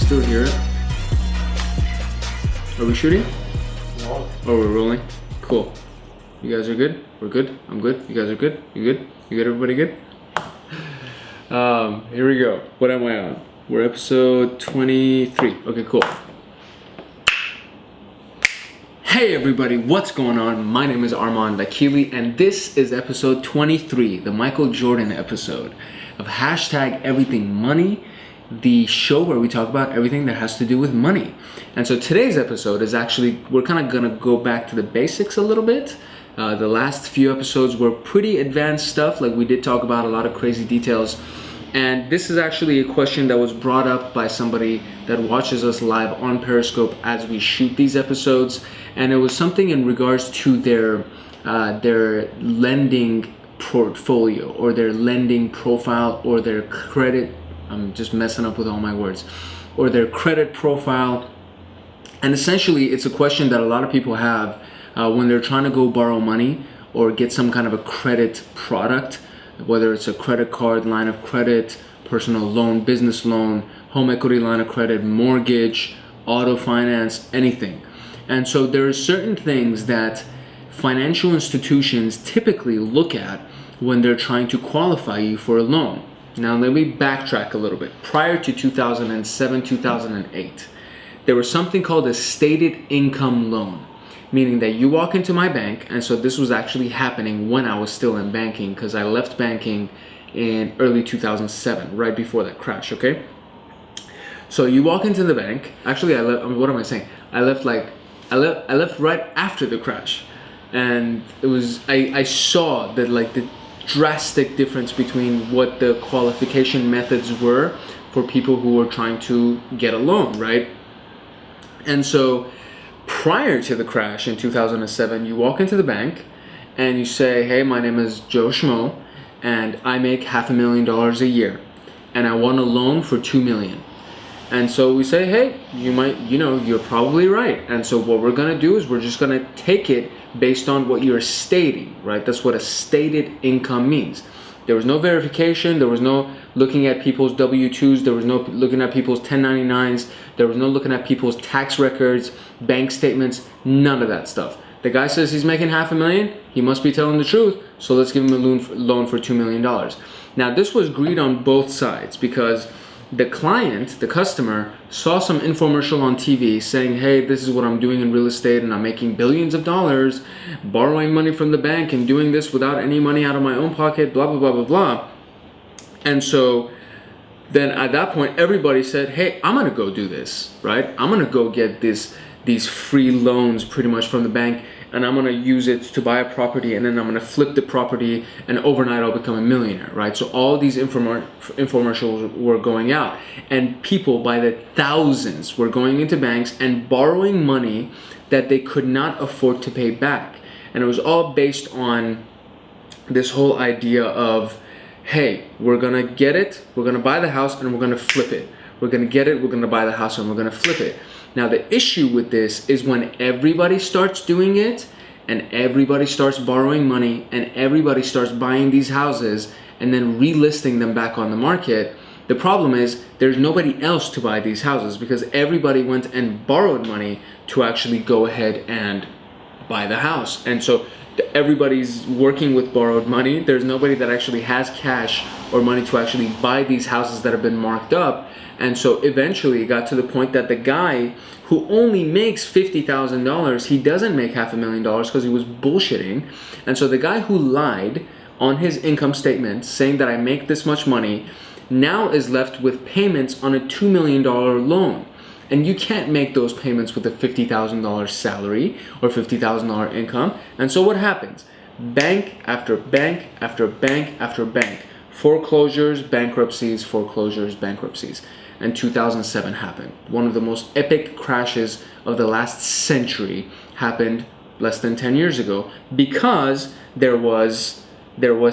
still hear it? Are we shooting? No. Oh, we're rolling? Cool. You guys are good? We're good? I'm good? You guys are good? You good? You good? Everybody good? Here we go. What am I on? We're episode 23. Okay, cool. Hey everybody, what's going on? My name is Arman Vakili, and this is episode 23, the Michael Jordan episode of Hashtag Everything Money, the show where we talk about everything that has to do with money. And so today's episode is actually, we're kind of gonna go back to the basics a little bit. The last few episodes were pretty advanced stuff, like we did talk about a lot of crazy details. And this is actually a question that was brought up by somebody that watches us live on Periscope as we shoot these episodes. And it was something in regards to their lending portfolio or their lending profile or their credit. I'm just messing up with all my words. Or their credit profile. And essentially, it's a question that a lot of people have when they're trying to go borrow money or get some kind of a credit product, whether it's a credit card, line of credit, personal loan, business loan, home equity line of credit, mortgage, auto finance, anything. And so there are certain things that financial institutions typically look at when they're trying to qualify you for a loan. Now let me backtrack a little bit. Prior to 2007, 2008, there was something called a stated income loan, meaning that you walk into my bank, and so this was actually happening when I was still in banking, because I left banking in early 2007, right before that crash, okay? So you walk into the bank, actually what am I saying? I left right after the crash, and it was, I saw that like the drastic difference between what the qualification methods were for people who were trying to get a loan, right? And so prior to the crash in 2007, you walk into the bank and you say, hey, my name is Joe Schmo and I make $500,000 a year and I want a loan for $2 million. And so we say, hey, you're probably right. And so what we're gonna do is we're just gonna take it based on what you're stating, right? That's what a stated income means. There was no verification, there was no looking at people's W-2s, there was no looking at people's 1099s, there was no looking at people's tax records, bank statements, none of that stuff. The guy says he's making $500,000, he must be telling the truth, so let's give him a loan for $2 million. Now this was agreed on both sides because the client, the customer, saw some infomercial on TV saying, hey, this is what I'm doing in real estate and I'm making billions of dollars, borrowing money from the bank and doing this without any money out of my own pocket, blah, blah, blah, blah, blah. And so then at that point, everybody said, hey, I'm gonna go do this, right? I'm gonna go get these free loans pretty much from the bank and I'm gonna use it to buy a property and then I'm gonna flip the property and overnight I'll become a millionaire, right? So all these infomercials were going out and people by the thousands were going into banks and borrowing money that they could not afford to pay back. And it was all based on this whole idea of, hey, we're gonna get it, we're gonna buy the house and we're gonna flip it. We're gonna get it, we're gonna buy the house and we're gonna flip it. Now the issue with this is when everybody starts doing it and everybody starts borrowing money and everybody starts buying these houses and then relisting them back on the market, the problem is there's nobody else to buy these houses because everybody went and borrowed money to actually go ahead and buy the house. And so everybody's working with borrowed money. There's nobody that actually has cash or money to actually buy these houses that have been marked up. And so eventually it got to the point that the guy who only makes $50,000, he doesn't make $500,000 because he was bullshitting. And so the guy who lied on his income statement saying that I make this much money now is left with payments on a $2 million loan. And you can't make those payments with a $50,000 salary or $50,000 income. And so what happens? Bank after bank after bank after bank. Foreclosures, bankruptcies, foreclosures, bankruptcies. And 2007 happened. One of the most epic crashes of the last century happened less than 10 years ago because there was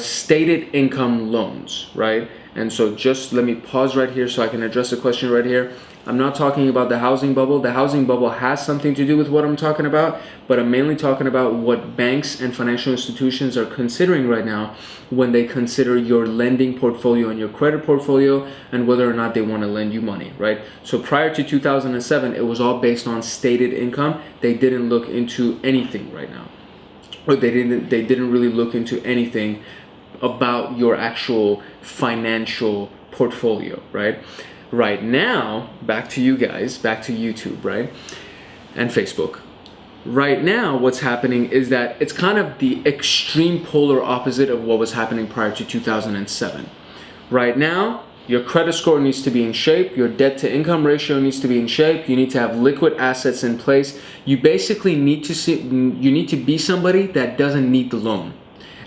stated income loans, right? And so just let me pause right here so I can address the question right here. I'm not talking about the housing bubble. The housing bubble has something to do with what I'm talking about, but I'm mainly talking about what banks and financial institutions are considering right now when they consider your lending portfolio and your credit portfolio and whether or not they want to lend you money, right? So prior to 2007, it was all based on stated income. They didn't look into anything right now. Or they didn't really look into anything about your actual financial portfolio, right? Right now, back to you guys, back to YouTube, right? And Facebook. Right now, what's happening is that it's kind of the extreme polar opposite of what was happening prior to 2007. Right now, your credit score needs to be in shape, your debt to income ratio needs to be in shape, you need to have liquid assets in place. You basically need to be somebody that doesn't need the loan.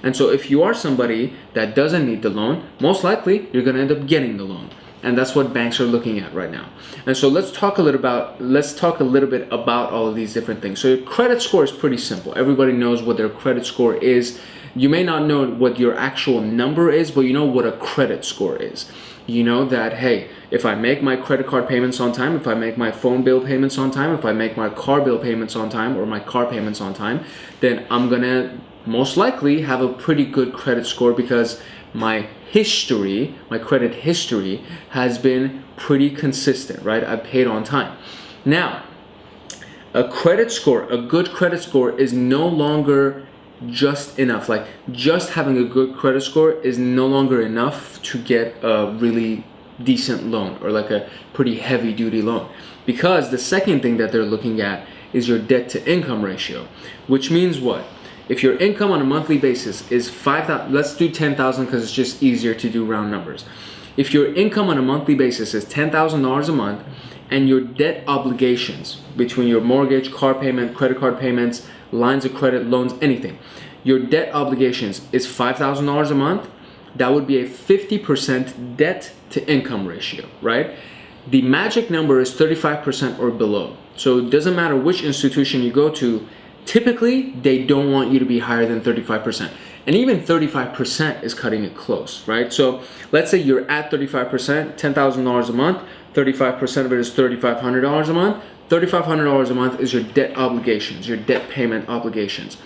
And so if you are somebody that doesn't need the loan, most likely you're gonna end up getting the loan. And that's what banks are looking at right now. And so let's talk a little bit about all of these different things. So your credit score is pretty simple. Everybody knows what their credit score is. You may not know what your actual number is, but you know what a credit score is. You know that, hey, if I make my credit card payments on time, if I make my phone bill payments on time, if I make my car bill payments on time or my car payments on time, then I'm gonna most likely have a pretty good credit score because my credit history has been pretty consistent, right? I paid on time. Now, a good credit score is no longer just enough. Like just having a good credit score is no longer enough to get a really decent loan or like a pretty heavy duty loan. Because the second thing that they're looking at is your debt to income ratio, which means what? If your income on a monthly basis is $5,000, let's do $10,000 because it's just easier to do round numbers. If your income on a monthly basis is $10,000 a month and your debt obligations between your mortgage, car payment, credit card payments, lines of credit, loans, anything, your debt obligations is $5,000 a month, that would be a 50% debt to income ratio, right? The magic number is 35% or below. So it doesn't matter which institution you go to, typically, they don't want you to be higher than 35%. And even 35% is cutting it close, right? So let's say you're at 35%, $10,000 a month, 35% of it is $3,500 a month. $3,500 a month is your debt obligations, your debt payment obligations.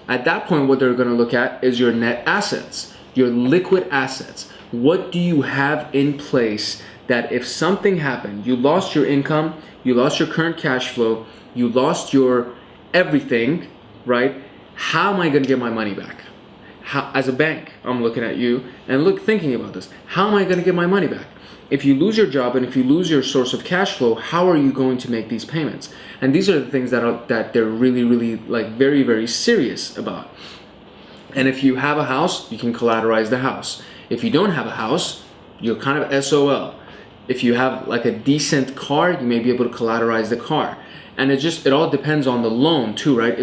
At that point, what they're gonna look at is your net assets, your liquid assets. What do you have in place that if something happened, you lost your income, you lost your current cash flow, you lost your everything, right? How am I going to get my money back? How, as a bank, I'm looking at you and thinking about this. How am I going to get my money back? If you lose your job and if you lose your source of cash flow, how are you going to make these payments? And these are the things that they're really like very, very serious about. And if you have a house, you can collateralize the house. If you don't have a house, you're kind of SOL. If you have like a decent car, you may be able to collateralize the car. And it all depends on the loan too, right?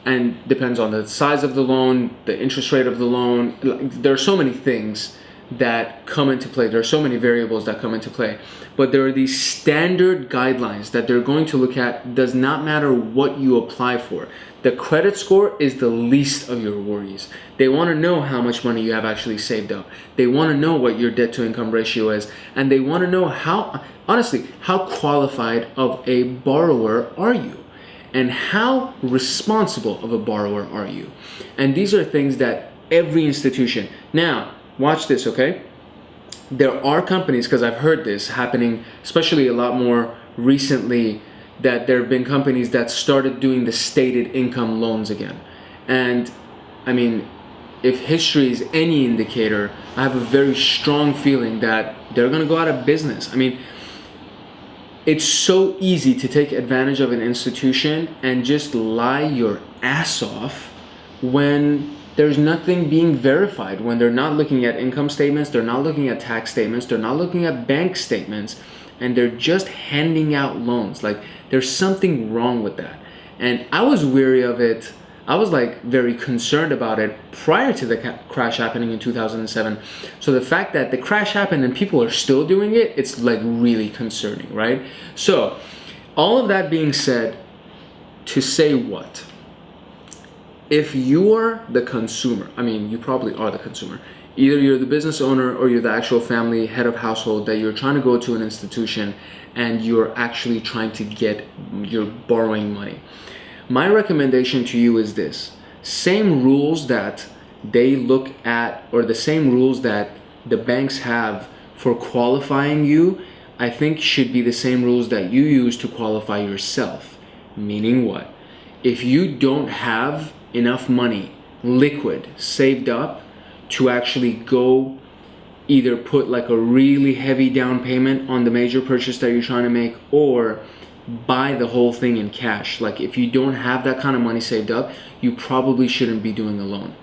And depends on the size of the loan, the interest rate of the loan. There are so many things that come into play. There are so many variables that come into play. But there are these standard guidelines that they're going to look at. Does not matter what you apply for. The credit score is the least of your worries. They want to know how much money you have actually saved up. They want to know what your debt to income ratio is. And they want to know how qualified of a borrower are you? And how responsible of a borrower are you? And these are things that every institution. Now, watch this, okay? There are companies, because I've heard this happening, especially a lot more recently, that there have been companies that started doing the stated income loans again. And I mean, if history is any indicator, I have a very strong feeling that they're gonna go out of business. I mean, it's so easy to take advantage of an institution and just lie your ass off when there's nothing being verified, when they're not looking at income statements, they're not looking at tax statements, they're not looking at bank statements, and they're just handing out loans. Like, there's something wrong with that. And I was weary of it. I was like very concerned about it prior to the crash happening in 2007. So the fact that the crash happened and people are still doing it, it's like really concerning, right? So all of that being said, to say what? If you are the consumer, I mean, you probably are the consumer. Either you're the business owner or you're the actual family head of household that you're trying to go to an institution and you're actually trying to you're borrowing money. My recommendation to you is this: same rules that they look at, or the same rules that the banks have for qualifying you, I think should be the same rules that you use to qualify yourself. Meaning what? If you don't have enough money, liquid, saved up to actually go either put like a really heavy down payment on the major purchase that you're trying to make, or buy the whole thing in cash. Like if you don't have that kind of money saved up, you probably shouldn't be doing a loan.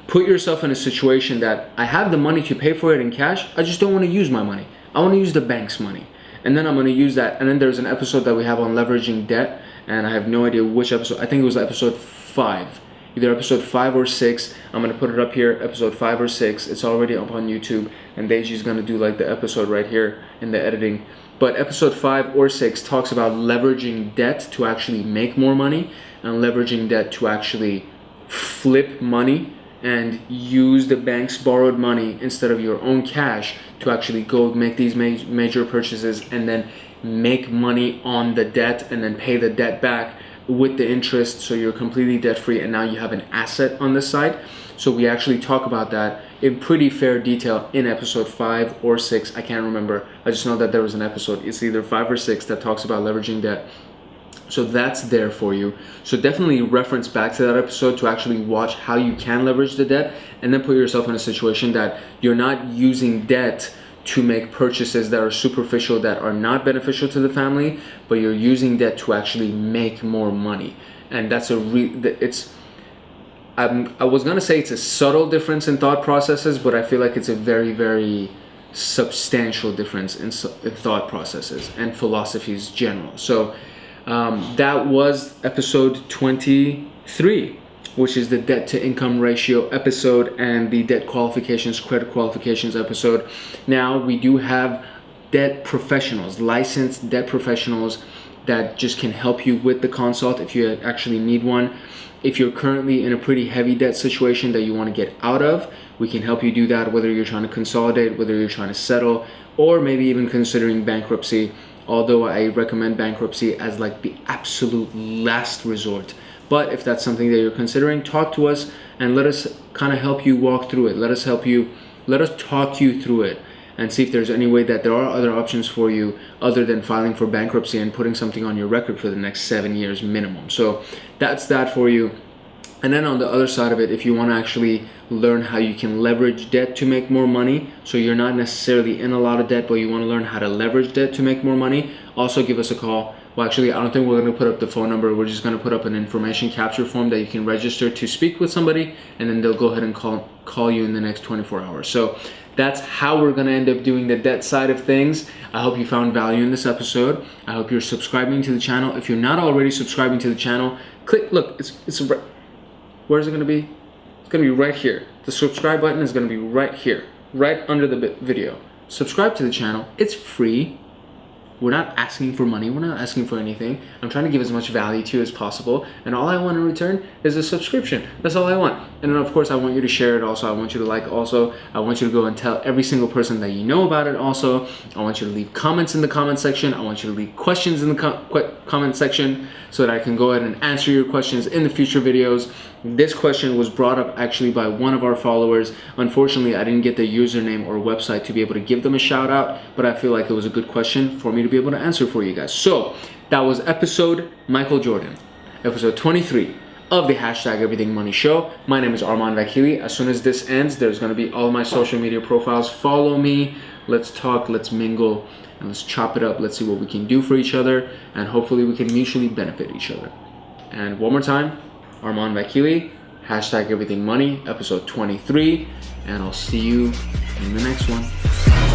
Put yourself in a situation that I have the money to pay for it in cash, I just don't want to use my money. I want to use the bank's money. And then I'm going to use that. And then there's an episode that we have on leveraging debt, and I have no idea which episode. I think it was episode 5. Either episode 5 or 6. I'm going to put it up here, episode 5 or 6. It's already up on YouTube, and Deji's going to do like the episode right here in the editing. But episode 5 or 6 talks about leveraging debt to actually make more money, and leveraging debt to actually flip money and use the bank's borrowed money instead of your own cash to actually go make these major purchases and then make money on the debt and then pay the debt back with the interest, so you're completely debt free and now you have an asset on this side. So we actually talk about that in pretty fair detail in episode 5 or 6. I can't remember. I just know that there was an episode. It's either 5 or 6 that talks about leveraging debt. So that's there for you. So definitely reference back to that episode to actually watch how you can leverage the debt, and then put yourself in a situation that you're not using debt to make purchases that are superficial, that are not beneficial to the family, but you're using debt to actually make more money. And that's I was gonna say it's a subtle difference in thought processes, but I feel like it's a very, very substantial difference in thought processes and philosophies general. So that was episode 23, which is the debt to income ratio episode and the debt qualifications, credit qualifications episode. Now we do have debt professionals, licensed debt professionals that just can help you with the consult if you actually need one. If you're currently in a pretty heavy debt situation that you want to get out of, we can help you do that, whether you're trying to consolidate, whether you're trying to settle, or maybe even considering bankruptcy. Although I recommend bankruptcy as like the absolute last resort. But if that's something that you're considering, talk to us and let us kind of help you walk through it. Let us talk you through it and see if there's any way that there are other options for you other than filing for bankruptcy and putting something on your record for the next 7 years minimum. So that's that for you. And then on the other side of it, if you want to actually learn how you can leverage debt to make more money, so you're not necessarily in a lot of debt, but you want to learn how to leverage debt to make more money, also give us a call. Well, actually, I don't think we're going to put up the phone number. We're just going to put up an information capture form that you can register to speak with somebody, and then they'll go ahead and call you in the next 24 hours. So that's how we're going to end up doing the debt side of things. I hope you found value in this episode. I hope you're subscribing to the channel. If you're not already subscribing to the channel, look, where is it going to be? It's going to be right here. The subscribe button is going to be right here, right under the video. Subscribe to the channel. It's free. We're not asking for money. We're not asking for anything. I'm trying to give as much value to you as possible. And all I want in return is a subscription. That's all I want. And then of course I want you to share it also. I want you to like also. I want you to go and tell every single person that you know about it also. I want you to leave comments in the comment section. I want you to leave questions in the comment section so that I can go ahead and answer your questions in the future videos. This question was brought up actually by one of our followers. Unfortunately, I didn't get the username or website to be able to give them a shout out, but I feel like it was a good question for me to be able to answer for you guys. So that was episode Michael Jordan, episode 23 of the #EverythingMoney show. My name is Arman Vakili. As soon as this ends, there's going to be all my social media profiles. Follow me. Let's talk. Let's mingle. And let's chop it up. Let's see what we can do for each other. And hopefully we can mutually benefit each other. And one more time, Arman Vakili, #EverythingMoney, episode 23. And I'll see you in the next one.